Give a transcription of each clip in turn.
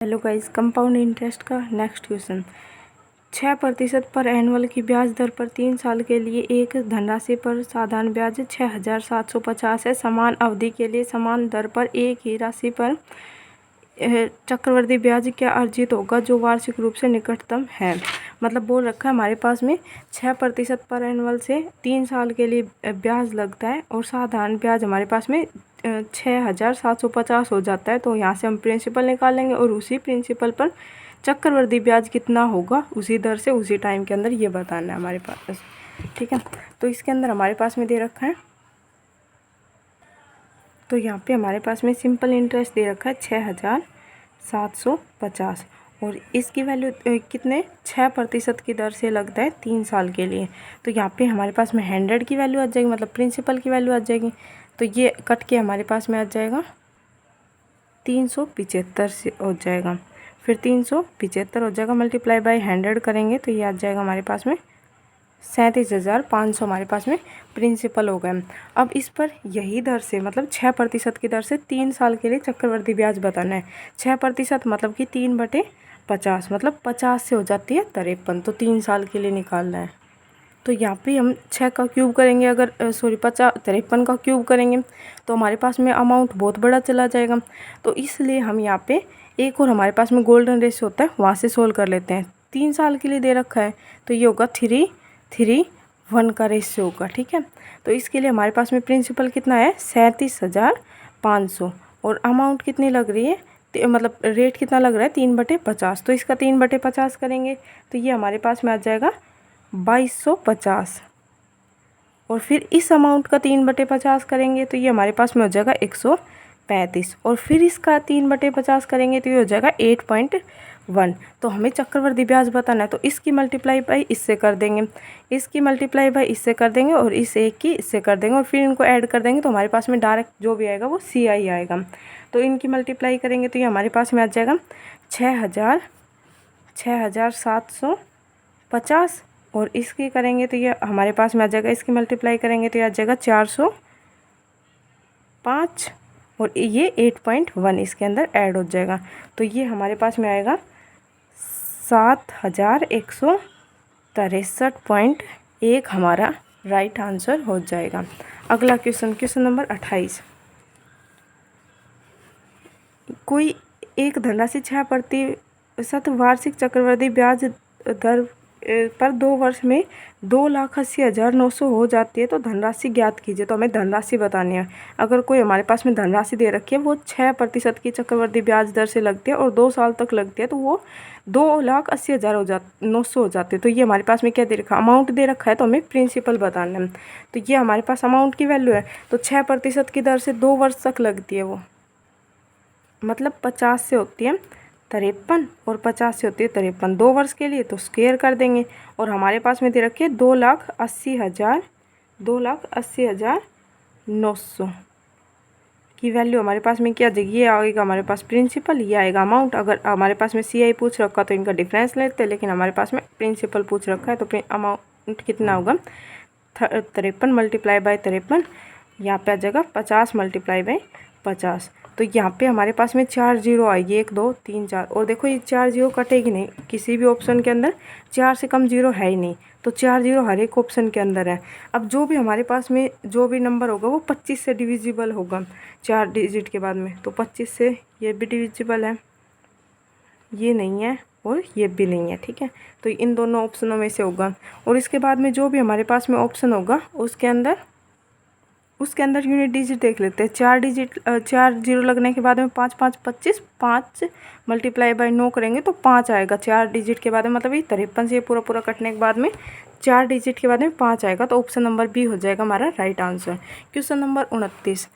Hello guys, compound interest का next question. 6% पर annual की ब्याज दर पर 3 साल के लिए एक धनराशि पर साधारण ब्याज 6,750 है। समान अवधि के लिए समान दर पर एक ही राशि पर चक्रवृद्धि ब्याज क्या अर्जित होगा जो वार्षिक रूप से निकटतम है। मतलब बोल रखा है हमारे पास में 6% पर एनुअल से 3 साल के लिए ब्याज लगता है और साधारण ब्याज हमारे पास में 6,750 हो जाता है। तो यहाँ से हम प्रिंसिपल निकाल लेंगे और उसी प्रिंसिपल पर चक्रवृद्धि ब्याज कितना होगा उसी दर से उसी टाइम के अंदर ये बताना है हमारे पास। ठीक है, तो इसके अंदर हमारे पास में दे रखा है, तो यहाँ पे हमारे पास में सिंपल इंटरेस्ट दे रखा है 6,750 और इसकी वैल्यू कितने 6% की दर से लगता है 3 साल के लिए। तो यहाँ पे हमारे पास में 100 की वैल्यू आ जाएगी, मतलब प्रिंसिपल की वैल्यू आ जाएगी। तो ये कट के हमारे पास में आ जाएगा 375 से हो जाएगा, फिर 375 हो जाएगा, मल्टीप्लाई बाय 100 करेंगे तो ये आ जाएगा हमारे पास में 37,500 हमारे पास में प्रिंसिपल हो गए। अब इस पर यही दर से मतलब 6% की दर से 3 साल के लिए चक्रवृद्धि ब्याज बताना है। 6% मतलब कि 3/50 मतलब 50 से हो जाती है 53, तो 3 साल के लिए निकालना है। तो यहाँ पे हम 6 का क्यूब करेंगे, अगर 53 का क्यूब करेंगे तो हमारे पास में अमाउंट बहुत बड़ा चला जाएगा। तो इसलिए हम यहाँ पे एक और हमारे पास में गोल्डन रेशियो होता है वहाँ से सोल्व कर लेते हैं। 3 साल के लिए दे रखा है तो ये होगा 3:1 का रेशियो होगा। ठीक है, तो इसके लिए हमारे पास में प्रिंसिपल कितना है 37,500 और अमाउंट कितनी लग रही है मतलब रेट कितना लग रहा है 3/50। तो इसका 3/50 करेंगे तो ये हमारे पास में आ जाएगा 2250 और फिर इस अमाउंट का 3/50 करेंगे तो ये हमारे पास में हो जाएगा 135 और फिर इसका 3/50 करेंगे तो ये हो जाएगा 8.1। तो हमें चक्रवृद्धि ब्याज बताना है तो इसकी मल्टीप्लाई बाई इससे कर देंगे, इसकी मल्टीप्लाई बाई इससे कर देंगे और इस एक की इससे कर देंगे और फिर इनको ऐड कर देंगे तो हमारे पास में डायरेक्ट जो भी आएगा वो CI आएगा। तो इनकी मल्टीप्लाई करेंगे तो ये हमारे पास में आ जाएगा 6,750 और इसकी करेंगे तो ये हमारे पास में आ जाएगा, इसकी मल्टीप्लाई करेंगे तो ये आ जाएगा 405 और ये 8.1 इसके अंदर ऐड हो जाएगा। तो ये हमारे पास में आएगा 7,163.1 हमारा राइट आंसर हो जाएगा। अगला क्वेश्चन नंबर 28। कोई एक धनराशि 6% वार्षिक चक्रवृद्धि ब्याज दर पर 2 वर्ष में 2,80,900 हो जाती है तो धनराशि ज्ञात कीजिए। तो हमें धनराशि बतानी है। अगर कोई हमारे पास में धनराशि दे रखी है वो 6% की चक्रवृद्धि ब्याज दर से लगती है और 2 साल तक लगती है तो वो 2,80,900 हो जाती है। तो ये हमारे पास में क्या दे रखा है अमाउंट दे रखा है तो हमें प्रिंसिपल बताना है। तो ये हमारे पास अमाउंट की वैल्यू है तो 6% की दर से 2 वर्ष तक लगती है वो, मतलब 50 से होती है 53 और 50 से होती है 53 2 वर्ष के लिए तो स्क्वायर कर देंगे और हमारे पास में दे रखी है 2,80,900 की वैल्यू हमारे पास में क्या आ जाएगी, ये आएगा हमारे पास प्रिंसिपल, ये आएगा अमाउंट। अगर हमारे पास में CI पूछ रखा तो इनका डिफरेंस लेते हैं, लेकिन हमारे पास में प्रिंसिपल पूछ रखा है तो अमाउंट कितना होगा 53 मल्टीप्लाई बाय 53, यहाँ पे आ जाएगा 50 मल्टीप्लाई बाय 50। तो यहाँ पे हमारे पास में 4 जीरो आएगी 1 2 3 4 और देखो ये 4 जीरो कटेगी नहीं, किसी भी ऑप्शन के अंदर 4 से कम जीरो है ही नहीं, तो 4 जीरो हर एक ऑप्शन के अंदर है। अब जो भी हमारे पास में जो भी नंबर होगा वो 25 से डिविजिबल होगा 4 डिजिट के बाद में, तो 25 से ये भी डिविजिबल है, ये नहीं है और ये भी नहीं है। ठीक है, तो इन दोनों ऑप्शनों में से होगा और इसके बाद में जो भी हमारे पास में ऑप्शन होगा उसके अंदर यूनिट डिजिट देख लेते हैं। 4 जीरो लगने के बाद में 5 5 25, 5 मल्टीप्लाई बाय 9 करेंगे तो 5 आएगा 4 डिजिट के बाद में, मतलब ये 53 से पूरा कटने के बाद में 4 डिजिट के बाद में 5 आएगा। तो ऑप्शन नंबर बी हो जाएगा हमारा राइट आंसर। Question number 29।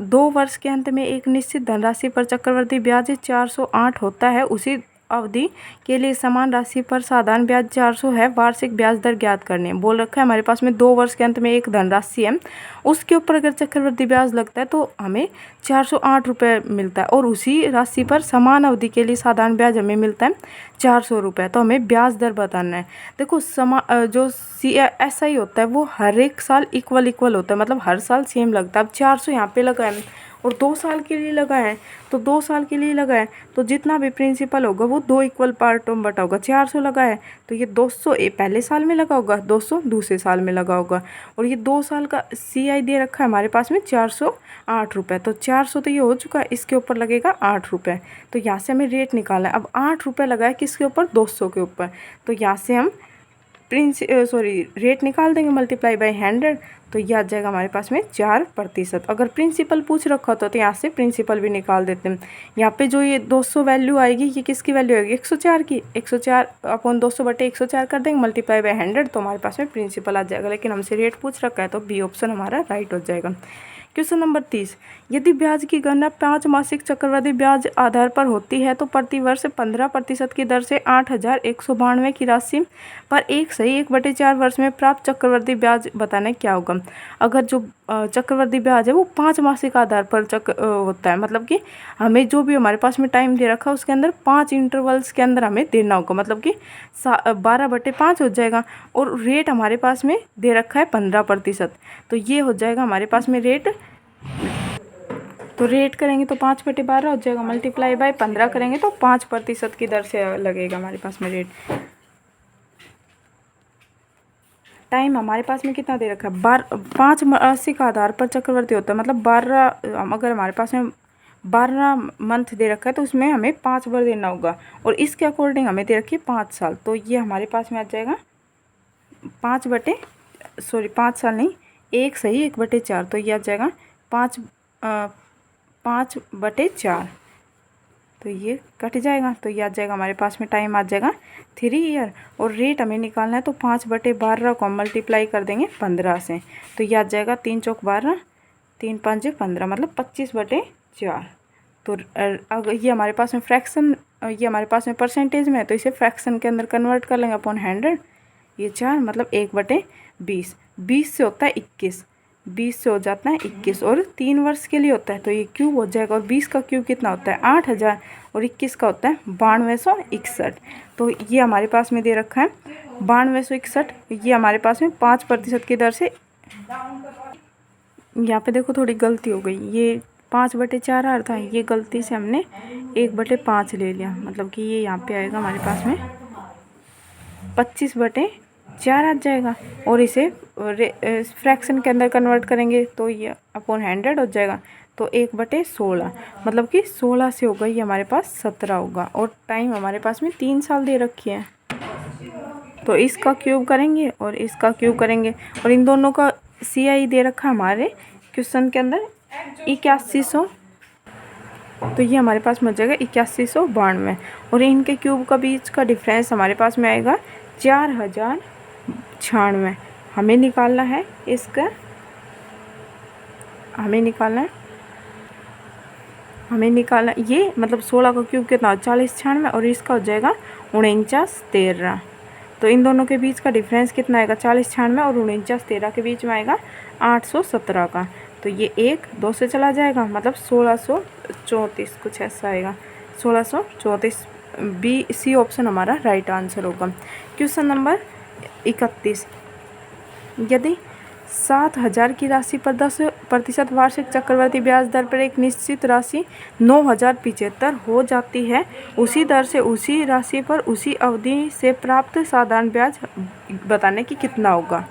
2 वर्ष के अंत में एक निश्चित धनराशि पर चक्रवृद्धि ब्याज 408 होता है, उसी अवधि के लिए समान राशि पर साधारण ब्याज 400 है, वार्षिक ब्याज दर ज्ञात करनी है। बोल रखा है हमारे पास में 2 वर्ष के अंत में एक धनराशि है, उसके ऊपर अगर चक्रवृद्धि ब्याज लगता है तो हमें 408 रुपये मिलता है और उसी राशि पर समान अवधि के लिए साधारण ब्याज हमें मिलता है 400 रुपये। तो हमें ब्याज दर बताना है। देखो जो SI होता है वो हर एक साल इक्वल होता है, मतलब हर साल सेम लगता है। अब 400 यहाँ पे लगा है और 2 साल के लिए लगा है, तो 2 साल के लिए लगा है तो जितना भी प्रिंसिपल होगा वो 2 इक्वल पार्टों में बटा होगा। 400 लगा है तो ये 200 पहले साल में लगा होगा, 200 दूसरे साल में लगा होगा। और ये 2 साल का CI दे रखा है हमारे पास में 408 रुपये। तो 400 तो ये हो चुका है, इसके ऊपर लगेगा 8 रुपये। तो यहाँ से हमें रेट निकालना है। अब 8 रुपये लगा है किसके ऊपर, 200 के ऊपर। तो यहाँ से हम रेट निकाल देंगे मल्टीप्लाई बाय 100, तो ये आ जाएगा हमारे पास में 4%। अगर प्रिंसिपल पूछ रखा होता तो यहाँ से प्रिंसिपल भी निकाल देते हैं। यहाँ पे जो ये 200 वैल्यू आएगी ये किसकी वैल्यू आएगी, 104 की। 104 अपॉन 200 बटे 104 कर देंगे मल्टीप्लाई बाय 100, तो हमारे पास में प्रिंसिपल आ जाएगा। लेकिन हमसे रेट पूछ रखा है तो बी ऑप्शन हमारा राइट हो जाएगा। क्वेश्चन नंबर 30, यदि ब्याज की गणना 5 मासिक चक्रवृद्धि ब्याज आधार पर होती है तो प्रतिवर्ष 15% की दर से 8,192 की राशि पर 1/4 वर्ष में प्राप्त चक्रवृद्धि ब्याज बताना क्या होगा। अगर जो चक्रवृद्धि ब्याज है वो 5 मासिक आधार पर होता है, मतलब कि हमें जो भी हमारे पास में टाइम दे रखा है उसके अंदर 5 इंटरवल्स के अंदर हमें देना होगा, मतलब कि 12/5 हो जाएगा। और रेट हमारे पास में दे रखा है 15%, तो ये हो जाएगा हमारे पास में रेट। तो रेट करेंगे तो 5/12 हो जाएगा, मल्टीप्लाई बाय 15 करेंगे तो 5% की दर से लगेगा हमारे पास में रेट। टाइम हमारे पास में कितना दे रखा है, 5 मासिक आधार पर चक्रवृद्धि होता है, मतलब 12, अगर हमारे पास में 12 मंथ दे रखा है तो उसमें हमें 5 बार देना होगा। और इसके अकॉर्डिंग हमें दे रखी है 5 साल, तो ये हमारे पास में आ जाएगा 5 साल नहीं, 1/4, तो ये आ जाएगा 5/4, तो ये कट जाएगा। तो ये आ जाएगा हमारे पास में टाइम आ जाएगा 3 ईयर। और रेट हमें निकालना है तो 5/12 को मल्टीप्लाई कर देंगे 15 से, तो ये आ जाएगा 3 चौक 12, 3 5 15, मतलब 25/4। तो अगर ये हमारे पास में फ्रैक्शन, ये हमारे पास में परसेंटेज में है तो इसे फ्रैक्शन के अंदर कन्वर्ट कर लेंगे अपॉन 100। ये 4 मतलब 1/20, 20 से होता है 21, 20 से हो जाता है 21, और 3 वर्ष के लिए होता है तो ये क्यूब हो जाएगा। और 20 का क्यूब कितना होता है 8000, और 21 का होता है 9261। तो ये हमारे पास में दे रखा है 9261। ये हमारे पास में 5% की दर से, यहाँ पे देखो थोड़ी गलती हो गई, ये 5/4 आ रहा था, ये गलती से हमने 1/5 ले लिया, मतलब कि ये यहाँ पे आएगा हमारे पास में 25/4 आ जाएगा। और इसे फ्रैक्शन के अंदर कन्वर्ट करेंगे तो ये अपॉन 100 हो जाएगा, तो 1/16, मतलब कि 16 से होगा ये हमारे पास 17 होगा। और टाइम हमारे पास में 3 साल दे रखी है, तो इसका क्यूब करेंगे और इसका क्यूब करेंगे, और इन दोनों का CI दे रखा हमारे क्वेश्चन के अंदर 8100, तो ये हमारे पास मिल जाएगा 8192। और इनके क्यूब का बीच का डिफरेंस हमारे पास में आएगा 4096। हमें निकालना है इसका, हमें निकालना ये, मतलब 16 का क्यूब कितना, 4096, और इसका हो जाएगा 4913। तो इन दोनों के बीच का डिफरेंस कितना आएगा, 4096 और 4913 के बीच में आएगा 817 का। तो ये 1 2 से चला जाएगा, मतलब 1634 कुछ ऐसा आएगा, 1634। C ऑप्शन हमारा राइट आंसर होगा। क्वेश्चन नंबर 31, यदि 7000 की राशि पर 10% वार्षिक चक्रवृद्धि ब्याज दर पर एक निश्चित राशि 9075 हो जाती है, उसी दर से उसी राशि पर उसी अवधि से प्राप्त साधारण ब्याज बताने की कितना होगा।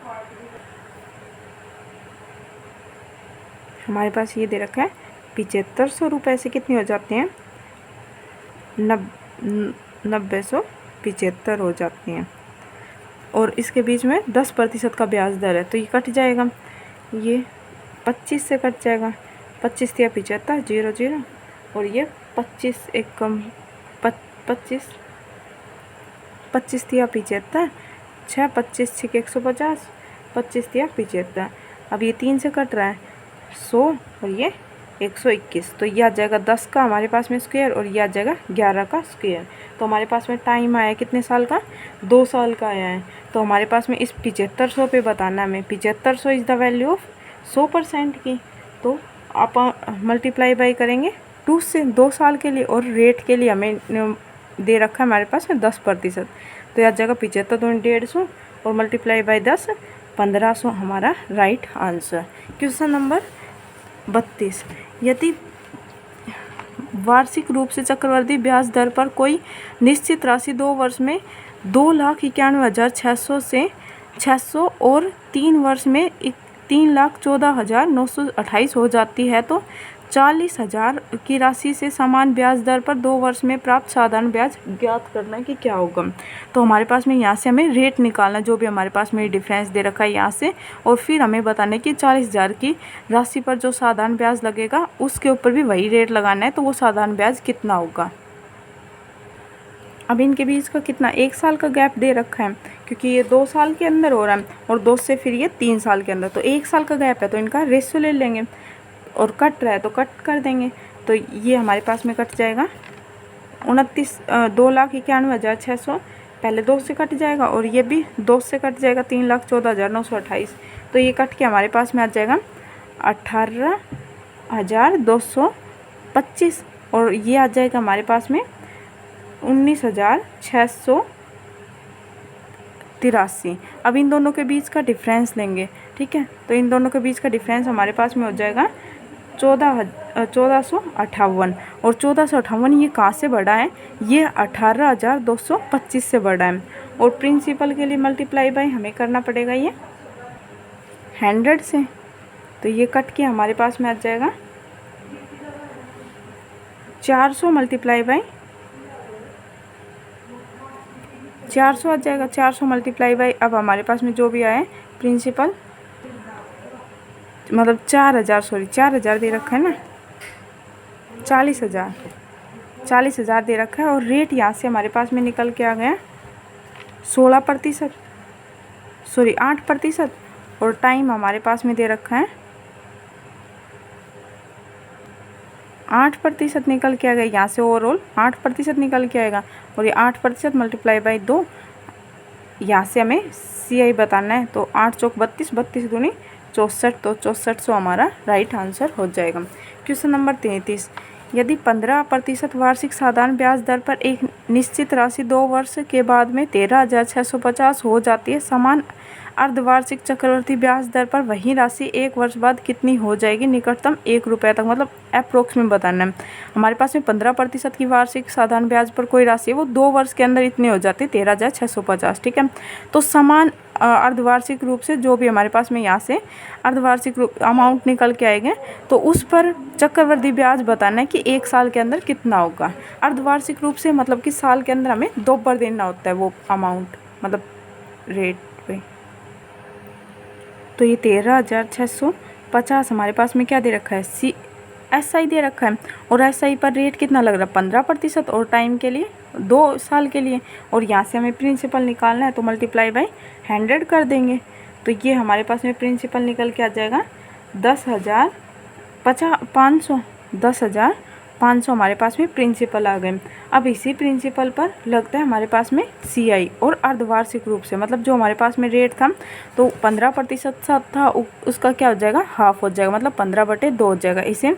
हमारे पास ये दे रखा है 7500 रुपये से कितनी हो जाती हैं, 9,975 हो जाती हैं। और इसके बीच में 10% का ब्याज दर है, तो ये कट जाएगा, ये 25 से कट जाएगा, 25 या 75 0 0, और ये 25 एक कम 25 या 75 6 25 6 150, 25 या 75। अब ये 3 से कट रहा है 100 और ये 121, तो ये आ जाएगा 10 का हमारे पास में स्क्वायर, और ये आ जाएगा 11 का स्क्वायर। तो हमारे पास में टाइम आया कितने साल का, 2 साल का आया है। तो हमारे पास में इस 7500 पे बताना है हमें, 7500 इज़ द वैल्यू ऑफ 100% की। तो आप मल्टीप्लाई बाई करेंगे 2 से 2 साल के लिए, और रेट के लिए हमें दे रखा है हमारे पास में 10%, तो यह जगह 75 तो 150 और मल्टीप्लाई बाई 10 1500 हमारा राइट आंसर। क्वेश्चन नंबर 32, यदि वार्षिक रूप से चक्रवृद्धि ब्याज दर पर कोई निश्चित राशि 2 वर्ष में 2,91,600 से 600 और 3 वर्ष में 3,14,928 हो जाती है तो 40,000 की राशि से समान ब्याज दर पर 2 वर्ष में प्राप्त साधारण ब्याज ज्ञात करना कि क्या होगा। तो हमारे पास में यहाँ से हमें रेट निकालना, जो भी हमारे पास में डिफरेंस दे रखा है यहाँ से, और फिर हमें बताना है कि 40,000 की राशि पर जो साधारण ब्याज लगेगा उसके ऊपर भी वही रेट लगाना है, तो वो साधारण ब्याज कितना होगा। अब इनके बीच का कितना 1 साल का गैप दे रखा है, क्योंकि ये 2 साल के अंदर हो रहा है और 2 से फिर ये 3 साल के अंदर, तो 1 साल का गैप है तो इनका रेशियो ले लेंगे और कट रहा है तो कट कर देंगे। तो ये हमारे पास में कट जाएगा 2,91,600, पहले 2 से कट जाएगा और ये भी 2 से कट जाएगा 3,14,928, तो ये कट के हमारे पास में आ जाएगा 18,225 और ये आ जाएगा हमारे पास में 19,683। अब इन दोनों के बीच का डिफरेंस लेंगे, ठीक है। तो इन दोनों के बीच का डिफरेंस हमारे पास में हो जाएगा 14,258 और 14,258 ये कहाँ से बढ़ा है, ये 18,225 से बढ़ा है। और प्रिंसिपल के लिए मल्टीप्लाई बाय हमें करना पड़ेगा ये 100 से, तो ये कट के हमारे पास में आ जाएगा 400 मल्टीप्लाई बाय 400 आ जाएगा, 400 मल्टीप्लाई बाय, अब हमारे पास में जो भी आया है प्रिंसिपल मतलब 4,000 दे रखा है ना, 40,000 दे रखा है। और रेट यहाँ से हमारे पास में निकल के आ गया 8%, और टाइम हमारे पास में दे रखा है 8% निकल के आ गया यहाँ से, ओवरऑल 8% निकल के आएगा। और ये 8% मल्टीप्लाई बाय 2, यहाँ से हमें CI बताना है, तो 8 चौक 32, 32 दूनी 64, तो 6400 हमारा राइट आंसर हो जाएगा। क्वेश्चन नंबर 33, यदि 15% वार्षिक साधारण ब्याज दर पर एक निश्चित राशि 2 वर्ष के बाद में 13,650 हो जाती है, समान अर्धवार्षिक चक्रवृद्धि ब्याज दर पर वही राशि 1 वर्ष बाद कितनी हो जाएगी, निकटतम 1 रुपये तक, मतलब अप्रोक्स में बताना है। हमारे पास में 15% की वार्षिक साधारण ब्याज पर कोई राशि है वो 2 वर्ष के अंदर इतनी हो जाती है 13,650, ठीक है। तो समान अर्धवार्षिक रूप से जो भी हमारे पास में यहाँ से अर्धवार्षिक रूप अमाउंट निकल के आएंगे, तो उस पर चक्रवृद्धि ब्याज बताना है कि 1 साल के अंदर कितना होगा। अर्धवार्षिक रूप से मतलब कि साल के अंदर हमें 2 बार देना होता है वो अमाउंट, मतलब रेट पे। तो ये 13,650 हमारे पास में क्या दे रखा है, SI दे रखा है, और SI पर रेट कितना लग रहा है 15% और टाइम के लिए 2 साल के लिए, और यहाँ से हमें प्रिंसिपल निकालना है तो मल्टीप्लाई बाय 100 कर देंगे। तो ये हमारे पास में प्रिंसिपल निकल के आ जाएगा 10,500 हमारे पास में प्रिंसिपल आ गए। अब इसी प्रिंसिपल पर लगता है हमारे पास में CI, और अर्धवार्षिक रूप से मतलब जो हमारे पास में रेट था तो 15% था, उसका क्या हो जाएगा, हाफ हो जाएगा, मतलब 15/2 हो जाएगा। इसे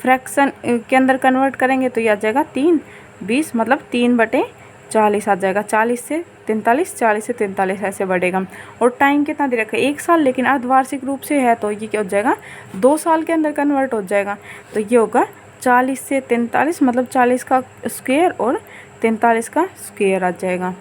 फ्रैक्शन के अंदर कन्वर्ट करेंगे तो ये आ जाएगा 3/20, मतलब 3/40 आ जाएगा, 40 से 43, 40 से 43 ऐसे बढ़ेगा। और टाइम कितना दे रखा है 1 साल, लेकिन अर्धवार्षिक रूप से है तो ये क्या हो जाएगा 2 साल के अंदर कन्वर्ट हो जाएगा। तो ये होगा 40 से 43, मतलब 40 का स्क्वायर और 43 का स्क्वायर आ जाएगा।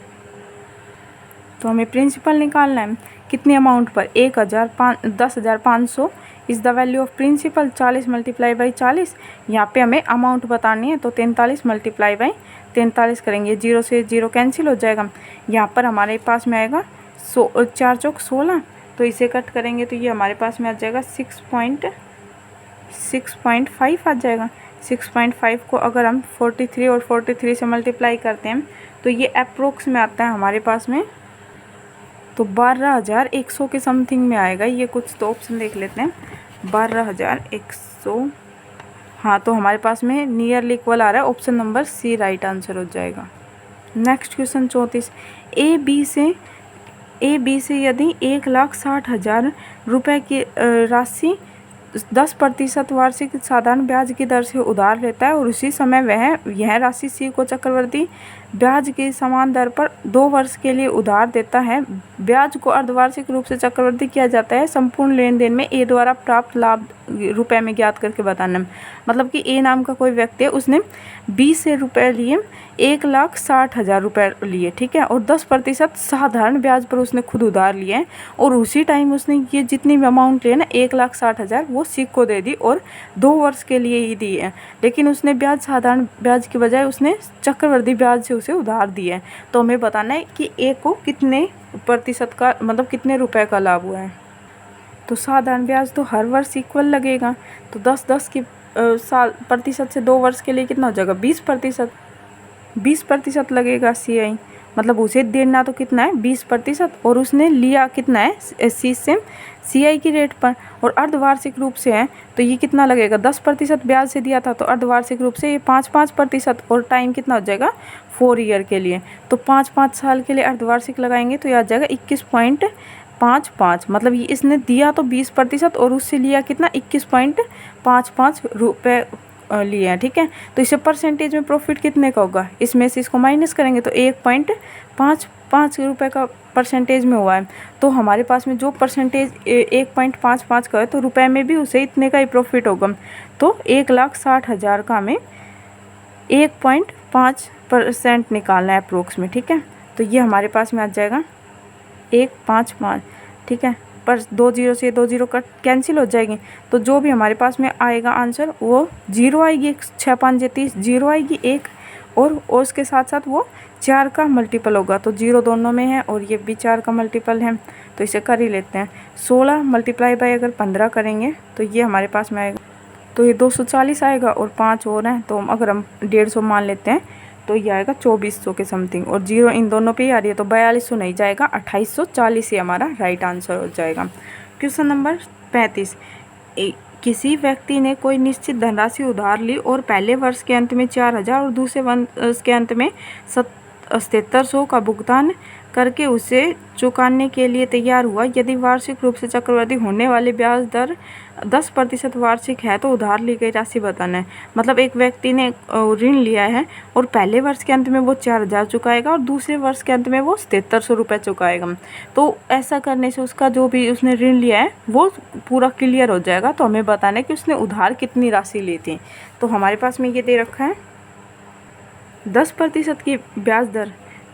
तो हमें प्रिंसिपल निकालना है कितनी अमाउंट पर, 10,500 is the value of principal, 40 multiply by 40, यहाँ पे हमें अमाउंट बतानी है तो 43 मल्टीप्लाई बाई 43 करेंगे, 0 से 0 कैंसिल हो जाएगा। यहाँ पर हमारे पास में आएगा 4 चौक 16, तो इसे कट करेंगे तो ये हमारे पास में आ जाएगा 6.5 आ जाएगा। 6.5 को अगर हम 43 और 43 से मल्टीप्लाई करते हैं तो ये अप्रोक्स में आता है हमारे पास में, तो 12,100 के समथिंग में आएगा। ये कुछ तो ऑप्शन देख लेते हैं, 12,100, हाँ, तो हमारे पास में नियरली इक्वल आ रहा है, option number C right answer हो जाएगा। नेक्स्ट क्वेश्चन 34, ए बी से यदि 1,60,000 रुपये की राशि 10% वार्षिक साधारण ब्याज की दर से उधार लेता है और उसी समय वह यह राशि सी को चक्रवृद्धि ब्याज की समान दर पर 2 वर्ष के लिए उधार देता है। ब्याज को अर्धवार्षिक रूप से चक्रवृद्धि किया जाता है। संपूर्ण लेन देन में ए द्वारा प्राप्त लाभ रुपए में ज्ञात करके बताना। मतलब कि ए नाम का कोई व्यक्ति है, उसने 20 से रुपये लिए, 1,60,000 रुपये लिए, ठीक है, और 10% साधारण ब्याज पर उसने खुद उधार लिए हैं और उसी टाइम उसने ये जितनी भी अमाउंट लिए ना 1,60,000 वो सिक को दे दी और 2 वर्ष के लिए ही दी है। लेकिन उसने ब्याज साधारण ब्याज की बजाय उसने चक्रवृद्धि ब्याज से उसे उधार दिया है। तो हमें बताना है कि ए को कितने प्रतिशत का मतलब कितने रुपए का लाभ हुआ है। तो साधारण ब्याज तो हर वर्ष इक्वल लगेगा, तो 10-10 की प्रतिशत से 2 वर्ष के लिए कितना हो जाएगा 20% लगेगा CI। मतलब उसे देना तो कितना है 20% और उसने लिया कितना है सी से CI की रेट पर और अर्धवार्षिक रूप से है तो ये कितना लगेगा 10% ब्याज से दिया था तो अर्धवार्षिक रूप से ये 5% और टाइम कितना हो जाएगा 4 ईयर के लिए। तो 5-5 साल के लिए अर्धवार्षिक लगाएंगे तो ये आ जाएगा 21.55। मतलब ये इसने दिया तो 20% और उससे लिया कितना 21.55 रुपये लिए हैं, ठीक है। तो इसे परसेंटेज में प्रॉफिट कितने का होगा, इसमें से इसको माइनस करेंगे तो 1.55 रुपये का परसेंटेज में हुआ है। तो हमारे पास में जो परसेंटेज 1.55 का है तो रुपए में भी उसे इतने का ही प्रॉफिट होगा। तो 1,60,000 का हमें 1.5% निकालना है अप्रोक्स में, ठीक है। तो ये हमारे पास में आ जाएगा 155, ठीक है, पर 2 0 से 2 0 कट कैंसिल हो जाएगी। तो जो भी हमारे पास में आएगा आंसर वो 0 आएगी, 6 5 30 0 आएगी 1 और उसके साथ साथ वो 4 का मल्टीपल होगा। तो 0 दोनों में है और ये भी 4 का मल्टीपल है तो इसे कर ही लेते हैं। 16 मल्टीप्लाई बाय अगर 15 करेंगे तो ये हमारे पास में आएगा, तो ये 240 आएगा और 5 और हैं तो अगर हम 150 मान लेते हैं तो ये आएगा 2400 के समथिंग और 0 इन दोनों पे ही आ रही है तो 4200 नहीं जाएगा, 2840 ही हमारा राइट आंसर हो जाएगा। क्वेश्चन नंबर 35, किसी व्यक्ति ने कोई निश्चित धनराशि उधार ली और पहले वर्ष के अंत में 4000 और दूसरे वर्ष के अंत में 7700 का भुगतान करके उसे चुकाने के लिए तैयार हुआ। यदि वार्षिक रूप से चक्रवृद्धि होने वाली ब्याज दर 10% वार्षिक है तो उधार ली गई राशि बताना है। मतलब एक व्यक्ति ने ऋण लिया है और पहले वर्ष के अंत में वो 4000 चुकाएगा और दूसरे वर्ष के अंत में वो 7700 रुपये चुकाएगा। तो ऐसा करने से उसका जो भी उसने ऋण लिया है वो पूरा क्लियर हो जाएगा। तो हमें बताना है कि उसने उधार कितनी राशि ली थी। तो हमारे पास में ये दे रखा है 10% की ब्याज दर,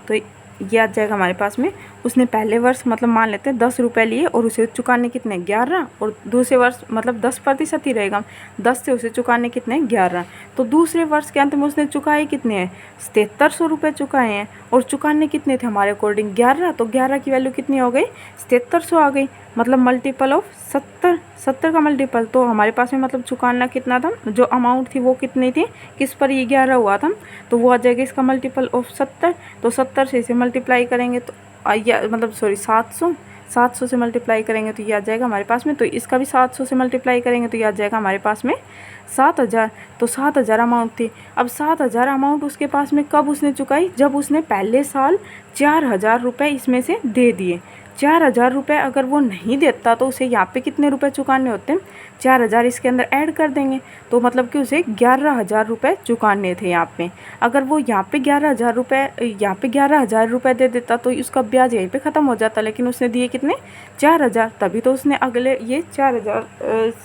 तो ये आ जाएगा हमारे पास में। उसने पहले वर्ष मतलब मान लेते हैं 10 रुपये लिए और उसे चुकाने कितने 11 और दूसरे वर्ष मतलब 10% ही रहेगा, 10 से उसे चुकाने कितने 11। तो दूसरे वर्ष के अंत में उसने चुकाए कितने हैं 7700 रुपये चुकाए हैं और चुकाने कितने थे हमारे अकॉर्डिंग 11। तो 11 की वैल्यू कितनी हो गई 7700 आ गई, मतलब मल्टीपल ऑफ 70 का मल्टीपल। तो हमारे पास में मतलब चुकाना कितना था, जो अमाउंट थी वो कितनी थी, किस पर ये 11 हुआ था तो वो आ जाएगा इसका मल्टीपल ऑफ 70। तो 70 से इसे मल्टीप्लाई करेंगे तो मतलब 700 से मल्टीप्लाई करेंगे तो ये आ जाएगा हमारे पास में। तो इसका भी 700 से मल्टीप्लाई करेंगे तो ये आ जाएगा हमारे पास में 7000। तो 7000 अमाउंट थी। अब 7000 अमाउंट उसके पास में कब उसने चुकाई, जब उसने पहले साल 4000 रुपये इसमें से दे दिए। 4000 रुपये अगर वो नहीं देता तो उसे यहाँ पे कितने रुपए चुकाने होते हैं 4000 इसके अंदर ऐड कर देंगे तो मतलब कि उसे 11000 रुपये चुकाने थे यहाँ पे। अगर वो यहाँ पे 11000 रुपये दे देता तो उसका ब्याज यहीं पे ख़त्म हो जाता, लेकिन उसने दिए कितने 4000, तभी तो उसने अगले ये 4000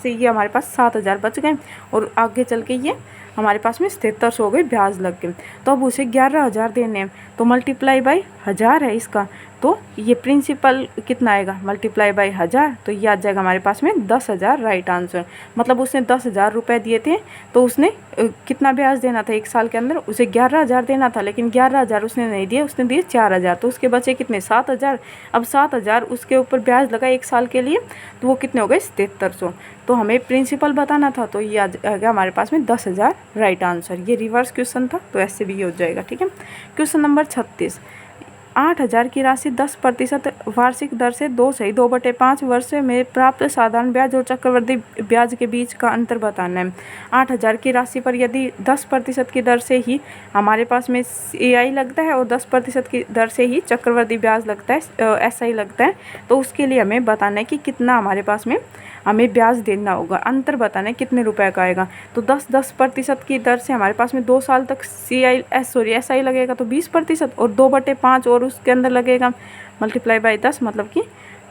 से ये हमारे पास 7000 बच गए और आगे चल के ये हमारे पास में 7700 हो गए, ब्याज लग गए। तो अब उसे 11000 देने हैं तो मल्टीप्लाई बाई 1000 है इसका, तो ये प्रिंसिपल कितना आएगा मल्टीप्लाई बाई 1000 तो ये आ जाएगा हमारे पास में 10,000 राइट आंसर। मतलब उसने 10,000 रुपये दिए थे तो उसने कितना ब्याज देना था एक साल के अंदर, उसे 11,000 देना था, लेकिन 11,000 उसने नहीं दिए, उसने दिए 4,000 तो उसके बचे कितने 7,000। अब 7,000 उसके ऊपर ब्याज लगा एक साल के लिए तो वो कितने हो गए 7700। तो हमें प्रिंसिपल बताना था तो ये आ गया हमारे पास में 10,000 राइट आंसर। ये रिवर्स क्वेश्चन था तो ऐसे भी ये हो जाएगा, ठीक है। क्वेश्चन नंबर 36, 8,000 की राशि 10% वार्षिक दर से 2/5 वर्ष में प्राप्त साधारण ब्याज और चक्रवृद्धि ब्याज के बीच का अंतर बताना है। 8,000 की राशि पर यदि 10% की दर से ही हमारे पास में CI लगता है और 10% की दर से ही चक्रवृद्धि ब्याज लगता है, SI लगता है, तो उसके लिए हमें बताना है कि कितना हमारे पास में हमें ब्याज देना होगा। अंतर बताना है कितने रुपए का आएगा। तो 10% की दर से हमारे पास में 2 साल तक SI लगेगा तो 20%, और 2/5 और उसके अंदर लगेगा, मल्टीप्लाई बाय 10 मतलब कि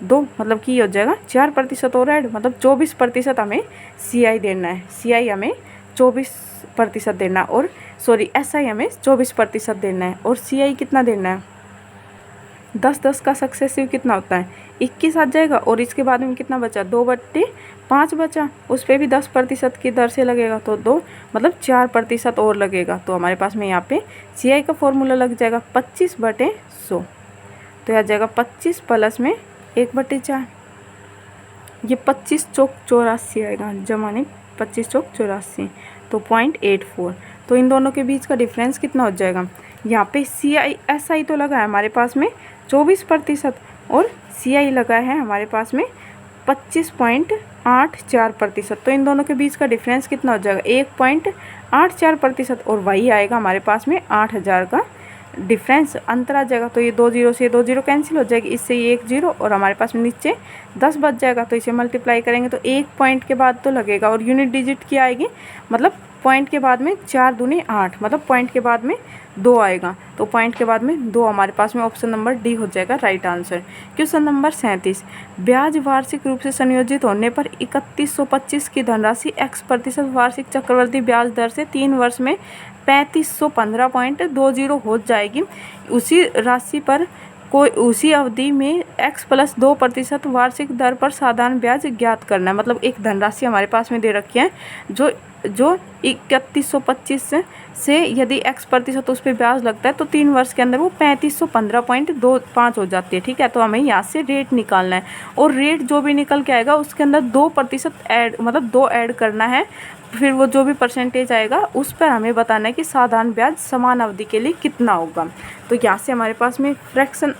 2, मतलब कि ये हो जाएगा 4% और ऐड, मतलब 24% हमें CI देना है। CI हमें 24% देना, और SI हमें 24% देना है, और CI कितना देना है, 10 का सक्सेसिव कितना होता है 21 आ जाएगा। और इसके बाद में कितना बचा, 2/5 बचा, उस पर भी 10% की दर से लगेगा तो 2 मतलब 4% और लगेगा। तो हमारे पास में यहाँ पे CI का फॉर्मूला लग जाएगा 25/100। तो आ जाएगा 25 प्लस में 1/4, ये 25 चौक 84 आएगा, जमा नहीं 25 चौक 84, तो 0.84। तो इन दोनों के बीच का डिफरेंस कितना हो जाएगा, यहाँ पे SI तो लगा है हमारे पास में 24%, और CI लगा है हमारे पास में 25.84%। तो इन दोनों के बीच का डिफरेंस कितना हो जाएगा, 1.84%, और वही आएगा हमारे पास में 8,000 का डिफरेंस अंतर आ जाएगा। तो ये 2 0 से 2 0 कैंसिल हो जाएगी, इससे ये 1 0, और हमारे पास में नीचे 10 बच जाएगा। तो इसे मल्टीप्लाई करेंगे तो 1 पॉइंट के बाद तो लगेगा, और यूनिट डिजिट की आएगी, मतलब पॉइंट के बाद में 4 दूनी 8, मतलब पॉइंट के बाद में 2 आएगा। तो पॉइंट के बाद में 2 हमारे पास में ऑप्शन नंबर डी हो जाएगा राइट आंसर। क्वेश्चन नंबर 37, ब्याज वार्षिक रूप से संयोजित होने पर 3125 की धनराशि x% वार्षिक चक्रवृद्धि ब्याज दर से 3 वर्ष में 3515.20 हो जाएगी। उसी राशि पर कोई उसी अवधि में x+2% वार्षिक दर पर साधारण ब्याज ज्ञात करना है। मतलब एक धनराशि हमारे पास में दे रखी है जो 3125 से यदि x% उस पर ब्याज लगता है तो 3 वर्ष के अंदर वो 3515.25 हो जाती है। ठीक है, तो हमें यहाँ से रेट निकालना है, और रेट जो भी निकल के आएगा उसके अंदर 2% ऐड, मतलब 2 ऐड करना है। फिर वो जो भी परसेंटेज आएगा उस पर हमें बताना है कि साधारण ब्याज समान अवधि के लिए कितना होगा। तो यहाँ से हमारे पास में फ्रैक्शन